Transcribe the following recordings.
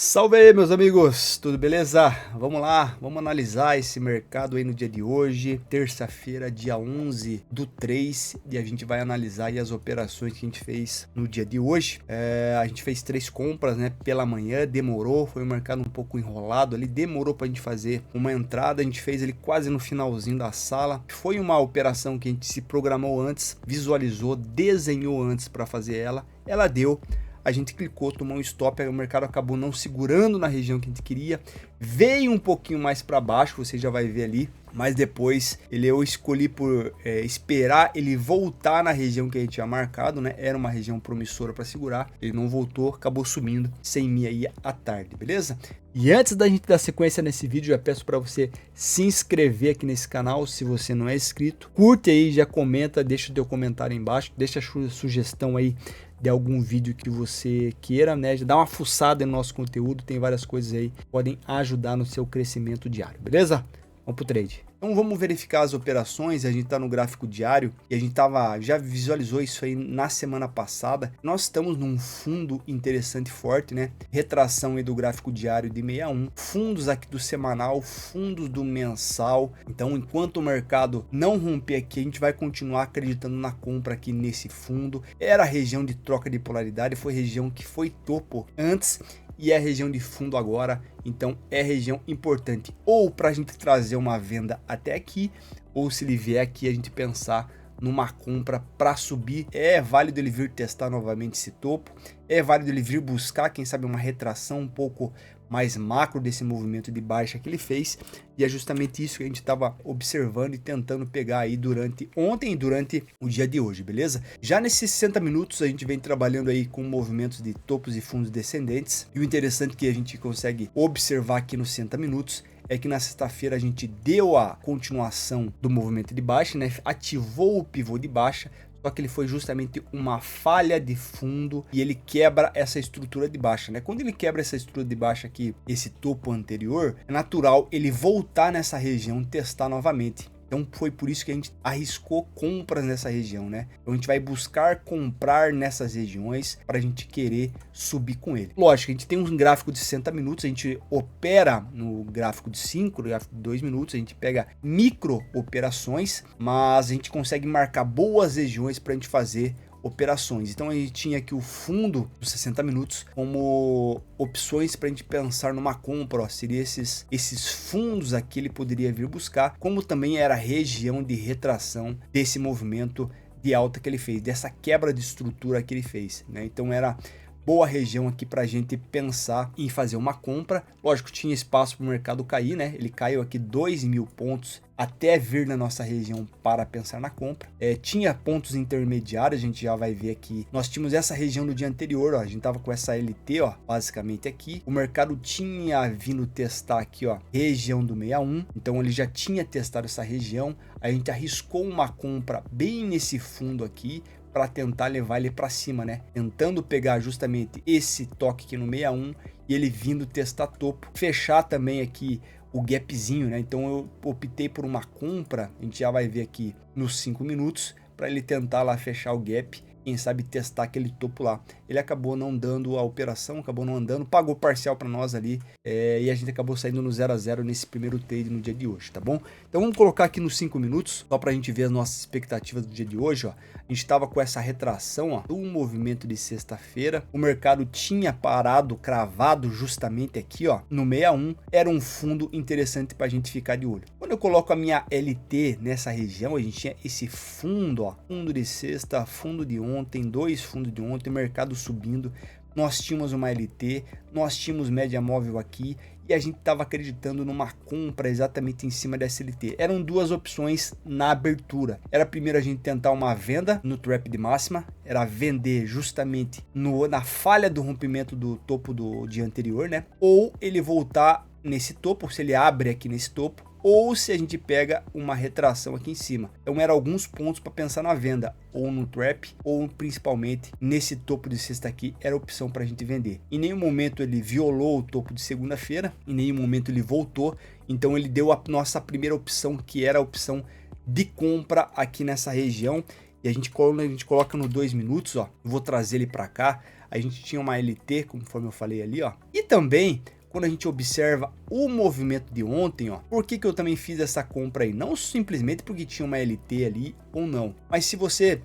Salve aí, meus amigos, tudo beleza? Vamos lá, vamos analisar esse mercado aí no dia de hoje, terça-feira, dia 11/3, e a gente vai analisar aí as operações que a gente fez no dia de hoje. A gente fez 3 compras, né, pela manhã, demorou, foi um mercado um pouco enrolado ali, demorou pra gente fazer uma entrada, a gente fez ele quase no finalzinho da sala. Foi uma operação que a gente se programou antes, visualizou, desenhou antes para fazer ela deu. A gente clicou, tomou um stop, aí o mercado acabou não segurando na região que a gente queria, veio um pouquinho mais para baixo, você já vai ver ali, mas depois eu escolhi por esperar ele voltar na região que a gente tinha marcado, né? Era uma região promissora para segurar, ele não voltou, acabou sumindo sem mim aí à tarde, beleza? E antes da gente dar sequência nesse vídeo, já peço para você se inscrever aqui nesse canal, se você não é inscrito, curte aí, já comenta, deixa o teu comentário aí embaixo, deixa a sugestão aí de algum vídeo que você queira, né? Dá uma fuçada no nosso conteúdo, tem várias coisas aí que podem ajudar no seu crescimento diário, beleza? Vamos pro trade. Então vamos verificar as operações, a gente está no gráfico diário e a gente já visualizou isso aí na semana passada. Nós estamos num fundo interessante forte, né? Retração aí do gráfico diário de 61, fundos aqui do semanal, fundos do mensal. Então enquanto o mercado não romper aqui, a gente vai continuar acreditando na compra aqui nesse fundo. Era a região de troca de polaridade, foi região que foi topo antes e é região de fundo agora, então é região importante ou para a gente trazer uma venda até aqui, ou se ele vier aqui a gente pensar numa compra para subir. É válido ele vir testar novamente esse topo, é válido ele vir buscar, quem sabe, uma retração um pouco mais macro desse movimento de baixa que ele fez, e é justamente isso que a gente estava observando e tentando pegar aí durante ontem e durante o dia de hoje, beleza? Já nesses 60 minutos a gente vem trabalhando aí com movimentos de topos e fundos descendentes, e o interessante que a gente consegue observar aqui nos 60 minutos é que na sexta-feira a gente deu a continuação do movimento de baixa, né? Ativou o pivô de baixa, só que ele foi justamente uma falha de fundo e ele quebra essa estrutura de baixa, né? Quando ele quebra essa estrutura de baixa aqui, esse topo anterior, é natural ele voltar nessa região, testar novamente. Então foi por isso que a gente arriscou compras nessa região, né? Então a gente vai buscar comprar nessas regiões para a gente querer subir com ele. Lógico, a gente tem um gráfico de 60 minutos, a gente opera no gráfico de 5, no gráfico de 2 minutos, a gente pega micro operações, mas a gente consegue marcar boas regiões para a gente fazer operações. Então a gente tinha aqui o fundo dos 60 minutos como opções para a gente pensar numa compra, ó, seria esses fundos aqui ele poderia vir buscar, como também era a região de retração desse movimento de alta que ele fez, dessa quebra de estrutura que ele fez, né? Então era boa região aqui para a gente pensar em fazer uma compra. Lógico, tinha espaço para o mercado cair, né? Ele caiu aqui 2.000 pontos até vir na nossa região para pensar na compra. Tinha pontos intermediários, a gente já vai ver aqui. Nós tínhamos essa região no dia anterior, ó, a gente tava com essa LT, ó, basicamente aqui. O mercado tinha vindo testar aqui, ó, região do 61, então ele já tinha testado essa região. A gente arriscou uma compra bem nesse fundo aqui, para tentar levar ele para cima, né? Tentando pegar justamente esse toque aqui no 61 e ele vindo testar topo. Fechar também aqui o gapzinho, né? Então eu optei por uma compra, a gente já vai ver aqui nos 5 minutos, para ele tentar lá fechar o gap, quem sabe testar aquele topo lá. Ele acabou não dando a operação, acabou não andando, pagou parcial para nós ali, e a gente acabou saindo no 0 a 0 nesse primeiro trade no dia de hoje, tá bom? Então vamos colocar aqui nos 5 minutos, só para a gente ver as nossas expectativas do dia de hoje, ó. A gente estava com essa retração, ó, do movimento de sexta-feira, o mercado tinha parado, cravado justamente aqui, ó, no 61, era um fundo interessante para a gente ficar de olho. Quando eu coloco a minha LT nessa região, a gente tinha esse fundo, ó, fundo de sexta, fundo de ontem, 2 fundos de ontem, mercado subindo, nós tínhamos uma LT, nós tínhamos média móvel aqui e a gente estava acreditando numa compra exatamente em cima dessa LT. Eram duas opções na abertura. Era primeiro a gente tentar uma venda no trap de máxima, era vender justamente na falha do rompimento do topo do dia anterior, né? Ou ele voltar nesse topo, se ele abre aqui nesse topo, ou se a gente pega uma retração aqui em cima. Então eram alguns pontos para pensar na venda, ou no trap, ou principalmente nesse topo de sexta aqui, era a opção para a gente vender. Em nenhum momento ele violou o topo de segunda-feira, em nenhum momento ele voltou, então ele deu a nossa primeira opção, que era a opção de compra aqui nessa região. E a gente coloca no 2 minutos, ó, vou trazer ele para cá, a gente tinha uma LT, conforme eu falei ali, ó. E também, quando a gente observa o movimento de ontem, ó, por que eu também fiz essa compra aí? Não simplesmente porque tinha uma LT ali ou não, mas se você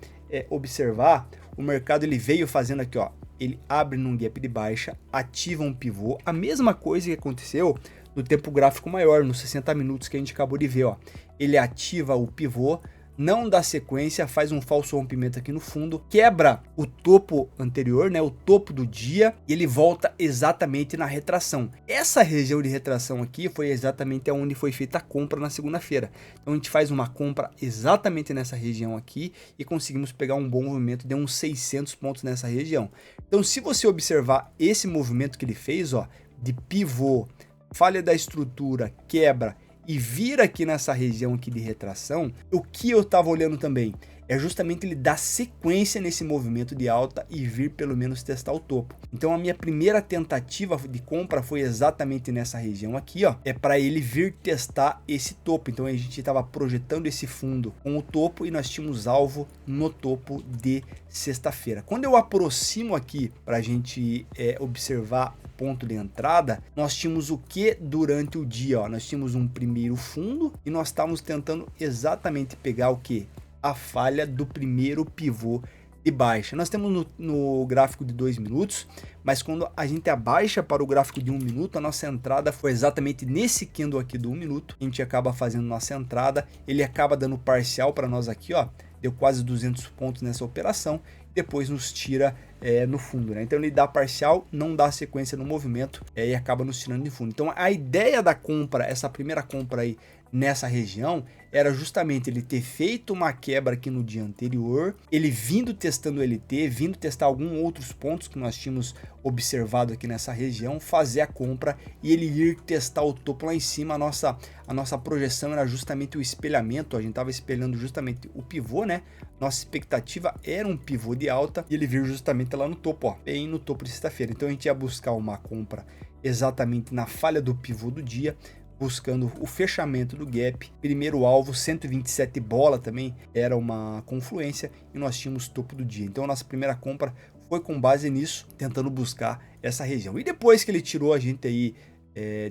observar, o mercado ele veio fazendo aqui, ó, ele abre num gap de baixa, ativa um pivô, a mesma coisa que aconteceu no tempo gráfico maior, nos 60 minutos que a gente acabou de ver, ó. Ele ativa o pivô, não dá sequência, faz um falso rompimento aqui no fundo, quebra o topo anterior, né, o topo do dia, e ele volta exatamente na retração. Essa região de retração aqui foi exatamente onde foi feita a compra na segunda-feira. Então a gente faz uma compra exatamente nessa região aqui e conseguimos pegar um bom movimento de uns 600 pontos nessa região. Então se você observar esse movimento que ele fez, ó, de pivô, falha da estrutura, quebra e vir aqui nessa região aqui de retração, o que eu estava olhando também é justamente ele dar sequência nesse movimento de alta e vir pelo menos testar o topo. Então a minha primeira tentativa de compra foi exatamente nessa região aqui, ó, é para ele vir testar esse topo. Então a gente estava projetando esse fundo com o topo e nós tínhamos alvo no topo de sexta-feira. Quando eu aproximo aqui para a gente observar o ponto de entrada, nós tínhamos o que durante o dia, ó, nós tínhamos um primeiro fundo e nós estávamos tentando exatamente pegar o que? A falha do primeiro pivô de baixa. Nós temos no gráfico de 2 minutos, mas quando a gente abaixa para o gráfico de 1 minuto, a nossa entrada foi exatamente nesse candle aqui do 1 minuto. A gente acaba fazendo nossa entrada, ele acaba dando parcial para nós aqui, ó, deu quase 200 pontos nessa operação, depois nos tira no fundo, né? Então ele dá parcial, não dá sequência no movimento e acaba nos tirando de fundo. Então a ideia da compra, essa primeira compra aí nessa região, era justamente ele ter feito uma quebra aqui no dia anterior, ele vindo testando o LT, vindo testar alguns outros pontos que nós tínhamos observado aqui nessa região, fazer a compra e ele ir testar o topo lá em cima. A nossa projeção era justamente o espelhamento, a gente estava espelhando justamente o pivô, né? Nossa expectativa era um pivô de alta e ele vir justamente lá no topo, ó, bem no topo de sexta-feira. Então a gente ia buscar uma compra exatamente na falha do pivô do dia, buscando o fechamento do gap. Primeiro alvo 127 bola também era uma confluência e nós tínhamos topo do dia. Então a nossa primeira compra foi com base nisso, tentando buscar essa região. E depois que ele tirou a gente aí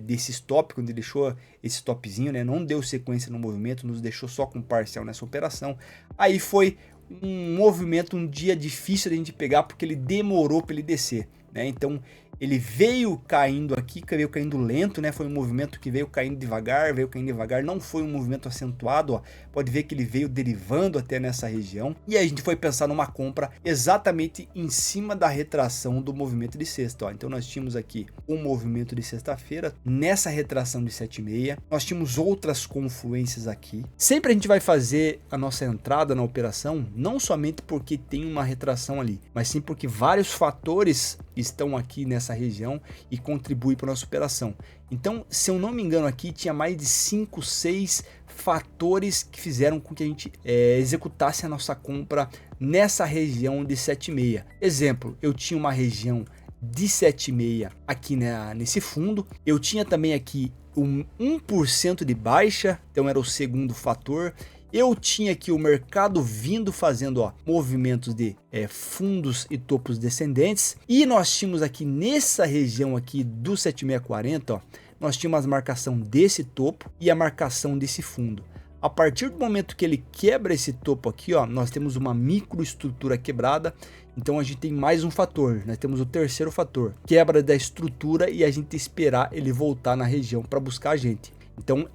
desse stop, quando ele deixou esse stopzinho, né, não deu sequência no movimento, nos deixou só com parcial nessa operação, aí foi um movimento, um dia difícil de a gente pegar, porque ele demorou para ele descer, né? Então ele veio caindo aqui, veio caindo lento, né? Foi um movimento que veio caindo devagar, não foi um movimento acentuado, ó. Pode ver que ele veio derivando até nessa região. E aí a gente foi pensar numa compra exatamente em cima da retração do movimento de sexta, ó. Então nós tínhamos aqui o movimento de sexta-feira, nessa retração de 7,6. Nós tínhamos outras confluências aqui. Sempre a gente vai fazer a nossa entrada na operação, não somente porque tem uma retração ali, mas sim porque vários fatores estão aqui nessa região e contribui para a nossa operação. Então, se eu não me engano, aqui tinha mais de 5, 6 fatores que fizeram com que a gente executasse a nossa compra nessa região de 7,6. Exemplo, eu tinha uma região de 7,6 aqui nesse fundo, eu tinha também aqui um 1% de baixa, então era o segundo fator. Eu tinha aqui o mercado vindo fazendo, ó, movimentos de fundos e topos descendentes. E nós tínhamos aqui nessa região aqui do 7640, ó, nós tínhamos a marcação desse topo e a marcação desse fundo. A partir do momento que ele quebra esse topo aqui, ó, nós temos uma microestrutura quebrada. Então a gente tem mais um fator, nós temos o terceiro fator, quebra da estrutura e a gente esperar ele voltar na região para buscar a gente. Então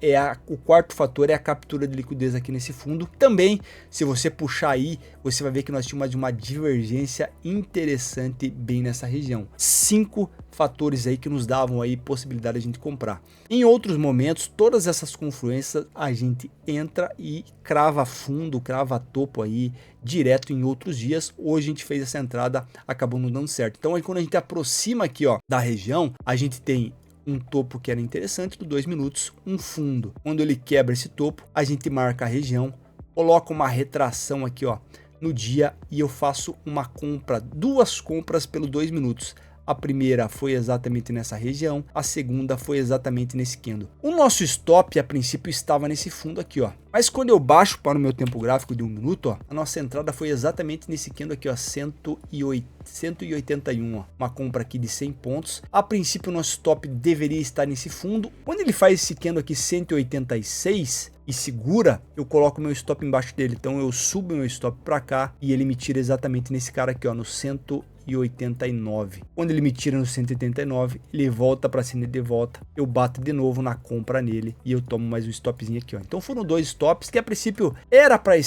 o quarto fator é a captura de liquidez aqui nesse fundo. Também, se você puxar aí, você vai ver que nós tínhamos uma divergência interessante bem nessa região. 5 fatores aí que nos davam aí possibilidade de a gente comprar. Em outros momentos, todas essas confluências a gente entra e crava fundo, crava topo aí direto em outros dias. Hoje a gente fez essa entrada, acabou não dando certo. Então aí quando a gente aproxima aqui, ó, da região, a gente tem um topo que era interessante do 2 minutos, um fundo. Quando ele quebra esse topo, a gente marca a região, coloca uma retração aqui, ó, no dia, e eu faço uma compra, 2 compras pelo 2 minutos. A primeira foi exatamente nessa região, a segunda foi exatamente nesse candle. O nosso stop a princípio estava nesse fundo aqui, ó. Mas quando eu baixo para o meu tempo gráfico de 1 minuto, ó, a nossa entrada foi exatamente nesse candle aqui, ó, 181, ó, uma compra aqui de 100 pontos. A princípio o nosso stop deveria estar nesse fundo. Quando ele faz esse candle aqui 186 e segura, eu coloco meu stop embaixo dele. Então eu subo meu stop para cá e ele me tira exatamente nesse cara aqui, ó, no 189. Quando ele me tira no 189, ele volta para cima e de volta. Eu bato de novo na compra nele e eu tomo mais um stopzinho aqui, ó. Então foram dois stops que a princípio era para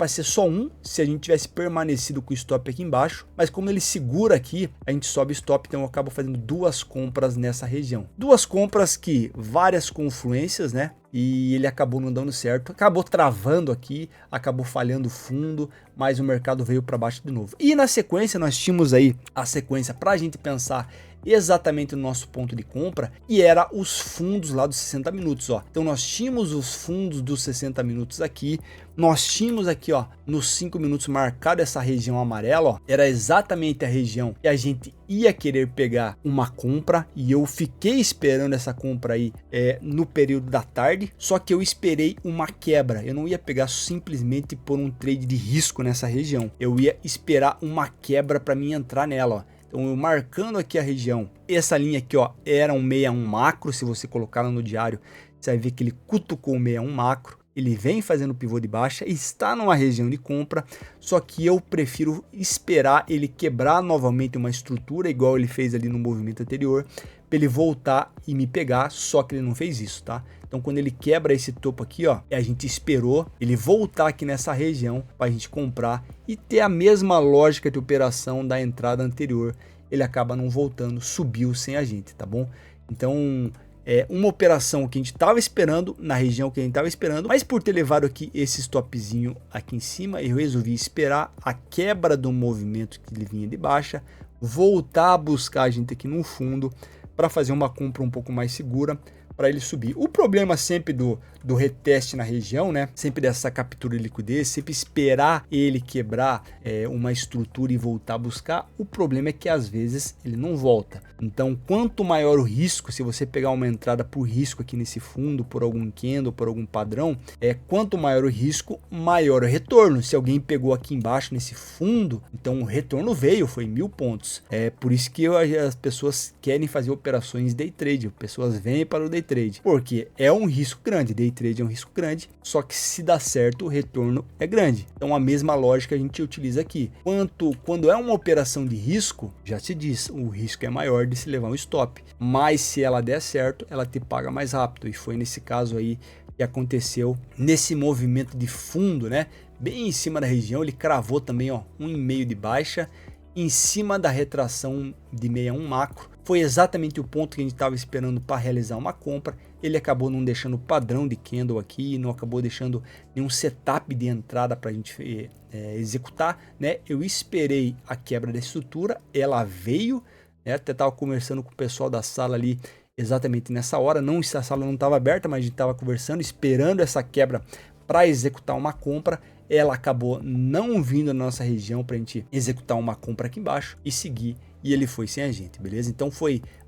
ser só um, se a gente tivesse permanecido com o stop aqui embaixo, mas como ele segura aqui, a gente sobe stop, então eu acabo fazendo duas compras nessa região. Duas compras que várias confluências, né? E ele acabou não dando certo, acabou travando aqui, acabou falhando fundo, mas o mercado veio para baixo de novo. E na sequência nós tínhamos aí a sequência para a gente pensar exatamente no nosso ponto de compra, e era os fundos lá dos 60 minutos, ó. Então nós tínhamos os fundos dos 60 minutos aqui, nós tínhamos aqui, ó, nos 5 minutos marcado essa região amarela, ó, era exatamente a região que a gente ia querer pegar uma compra, e eu fiquei esperando essa compra aí no período da tarde, só que eu esperei uma quebra. Eu não ia pegar simplesmente por um trade de risco nessa região, eu ia esperar uma quebra para mim entrar nela, ó. Então eu marcando aqui a região, essa linha aqui, ó, era um 61 macro. Se você colocar lá no diário, você vai ver que ele cutucou o 61 macro. Ele vem fazendo pivô de baixa, está numa região de compra, só que eu prefiro esperar ele quebrar novamente uma estrutura, igual ele fez ali no movimento anterior, para ele voltar e me pegar, só que ele não fez isso, tá? Então quando ele quebra esse topo aqui, ó, a gente esperou ele voltar aqui nessa região para a gente comprar e ter a mesma lógica de operação da entrada anterior. Ele acaba não voltando, subiu sem a gente, tá bom? Então uma operação que a gente estava esperando, na região que a gente estava esperando, mas por ter levado aqui esse stopzinho aqui em cima, eu resolvi esperar a quebra do movimento que ele vinha de baixa, voltar a buscar a gente aqui no fundo para fazer uma compra um pouco mais segura, para ele subir. O problema sempre do reteste na região, né? Sempre dessa captura de liquidez, sempre esperar ele quebrar uma estrutura e voltar a buscar. O problema é que às vezes ele não volta. Então, quanto maior o risco, se você pegar uma entrada por risco aqui nesse fundo, por algum candle, por algum padrão, quanto maior o risco, maior o retorno. Se alguém pegou aqui embaixo nesse fundo, então o retorno veio, foi 1000 pontos. É por isso que as pessoas querem fazer operações day trade. As pessoas vêm para o day trade, porque é um risco grande. Day trade é um risco grande, só que se dá certo, o retorno é grande. Então a mesma lógica a gente utiliza aqui. Quando é uma operação de risco, já se diz, o risco é maior de se levar um stop, mas se ela der certo, ela te paga mais rápido, e foi nesse caso aí que aconteceu nesse movimento de fundo, né? Bem em cima da região, ele cravou também, ó, 1,5 de baixa, em cima da retração de 61 macro. Foi exatamente o ponto que a gente estava esperando para realizar uma compra. Ele acabou não deixando padrão de candle aqui, não acabou deixando nenhum setup de entrada para a gente executar, né? Eu esperei a quebra da estrutura, ela veio, né? Até estava conversando com o pessoal da sala ali exatamente nessa hora. Não, essa sala não estava aberta, mas a gente estava conversando, esperando essa quebra para executar uma compra. Ela acabou não vindo na nossa região para a gente executar uma compra aqui embaixo e seguir, e ele foi sem a gente, beleza? Então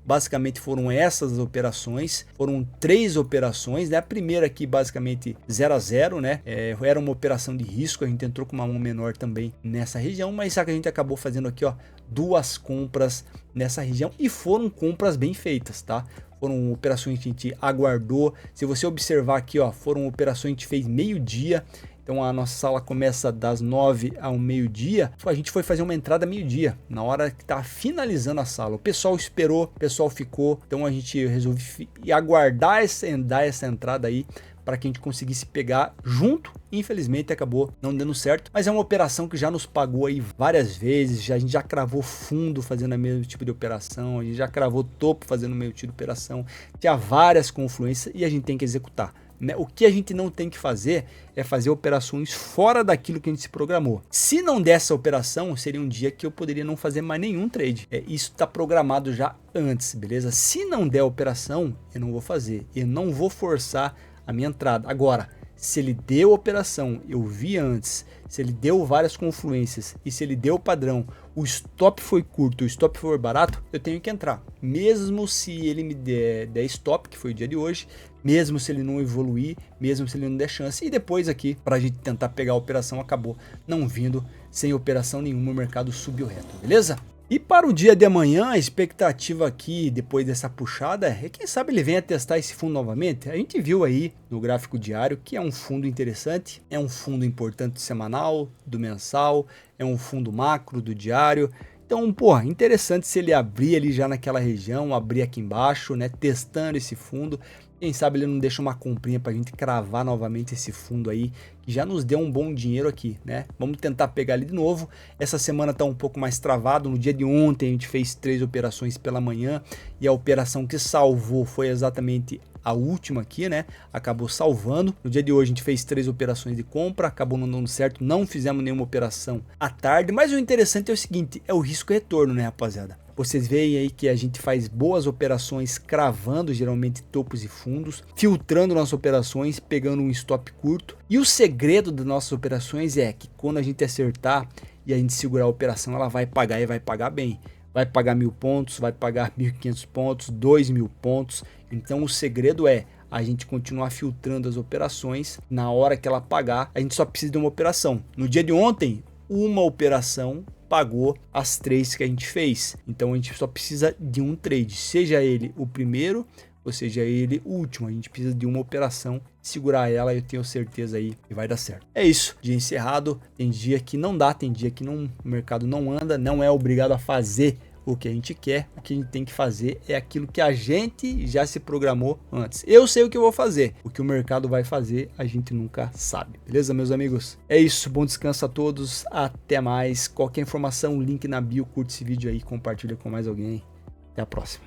basicamente foram essas operações, foram 3 operações, né? A primeira aqui basicamente 0 a 0, né? Era uma operação de risco, a gente entrou com uma mão menor também nessa região, mas só que a gente acabou fazendo aqui, ó, 2 compras nessa região, e foram compras bem feitas, tá? Foram operações que a gente aguardou. Se você observar aqui, ó, foram operações que a gente fez meio-dia. Então a nossa sala começa das 9 ao meio-dia. A gente foi fazer uma entrada meio-dia, na hora que tá finalizando a sala. O pessoal esperou, o pessoal ficou. Então a gente resolveu aguardar dar essa entrada aí para que a gente conseguisse pegar junto. Infelizmente acabou não dando certo, mas é uma operação que já nos pagou aí várias vezes. A gente já cravou fundo fazendo o mesmo tipo de operação, a gente já cravou topo fazendo o mesmo tipo de operação. Tinha várias confluências e a gente tem que executar, né? O que a gente não tem que fazer é fazer operações fora daquilo que a gente se programou. Se não der essa operação, seria um dia que eu poderia não fazer mais nenhum trade. Isso está programado já antes, beleza? Se não der operação, eu não vou fazer, eu não vou forçar a minha entrada. Agora, Se ele deu operação, eu vi antes, se ele deu várias confluências e se ele deu padrão, o stop foi curto, o stop foi barato, eu tenho que entrar. Mesmo se ele me der stop, que foi o dia de hoje, mesmo se ele não evoluir, mesmo se ele não der chance. E depois aqui, para a gente tentar pegar a operação, acabou não vindo sem operação nenhuma, o mercado subiu reto, beleza? E para o dia de amanhã, a expectativa aqui, depois dessa puxada, é quem sabe ele venha testar esse fundo novamente. A gente viu aí no gráfico diário que é um fundo interessante, é um fundo importante do semanal, do mensal, é um fundo macro do diário. Então, pô, interessante se ele abrir ali já naquela região, abrir aqui embaixo, né, testando esse fundo. Quem sabe ele não deixa uma comprinha pra gente cravar novamente esse fundo aí, que já nos deu um bom dinheiro aqui, né? Vamos tentar pegar ele de novo. Essa semana tá um pouco mais travado. No dia de ontem a gente fez 3 operações pela manhã e a operação que salvou foi exatamente a última aqui, né? Acabou salvando. No dia de hoje a gente fez 3 operações de compra, acabou não dando certo, não fizemos nenhuma operação à tarde. Mas o interessante é o seguinte, é o risco retorno, né, rapaziada? Vocês veem aí que a gente faz boas operações cravando geralmente topos e fundos, filtrando nossas operações, pegando um stop curto. E o segredo das nossas operações é que quando a gente acertar e a gente segurar a operação, ela vai pagar e vai pagar bem. Vai pagar 1.000 pontos, vai pagar 1.500 pontos, 2.000 pontos. Então o segredo é a gente continuar filtrando as operações. Na hora que ela pagar, a gente só precisa de uma operação. No dia de ontem, uma operação pagou as 3 que a gente fez. Então a gente só precisa de um trade, seja ele o primeiro ou seja ele o último. A gente precisa de uma operação, segurar ela, eu tenho certeza aí que vai dar certo. É isso, dia encerrado. Tem dia que não dá, tem dia que o mercado não anda, não é obrigado a fazer o que a gente quer. O que a gente tem que fazer é aquilo que a gente já se programou antes. Eu sei o que eu vou fazer, o que o mercado vai fazer a gente nunca sabe, beleza, meus amigos? É isso, bom descanso a todos, até mais. Qualquer informação, link na bio, curte esse vídeo aí, compartilha com mais alguém. Até a próxima.